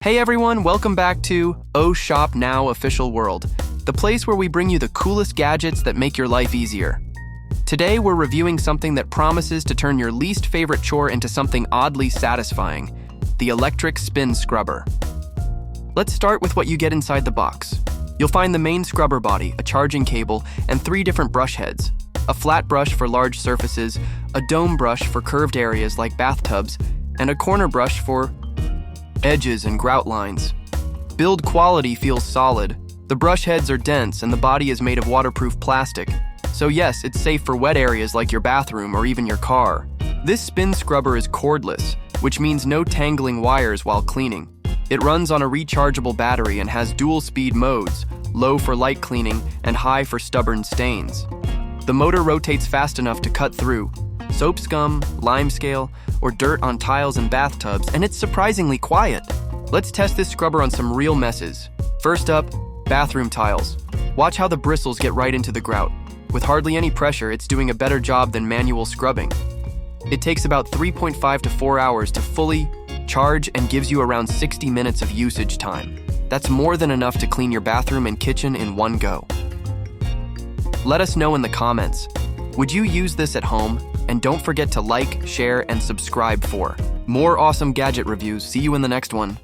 Hey everyone, welcome back to Oh Shop Now Official World, the place where we bring you the coolest gadgets that make your life easier. Today we're reviewing something that promises to turn your least favorite chore into something oddly satisfying, the electric spin scrubber. Let's start with what you get inside the box. You'll find the main scrubber body, a charging cable, and 3 different brush heads. A flat brush for large surfaces, a dome brush for curved areas like bathtubs, and a corner brush for edges and grout lines. Build quality feels solid. The brush heads are dense and the body is made of waterproof plastic. So yes, it's safe for wet areas like your bathroom or even your car. This spin scrubber is cordless, which means no tangling wires while cleaning. It runs on a rechargeable battery and has dual speed modes, low for light cleaning and high for stubborn stains. The motor rotates fast enough to cut through soap scum, lime scale, or dirt on tiles and bathtubs, and it's surprisingly quiet. Let's test this scrubber on some real messes. First up, bathroom tiles. Watch how the bristles get right into the grout. With hardly any pressure, it's doing a better job than manual scrubbing. It takes about 3.5 to 4 hours to fully charge and gives you around 60 minutes of usage time. That's more than enough to clean your bathroom and kitchen in one go. Let us know in the comments. Would you use this at home? And don't forget to like, share, and subscribe for more awesome gadget reviews. See you in the next one.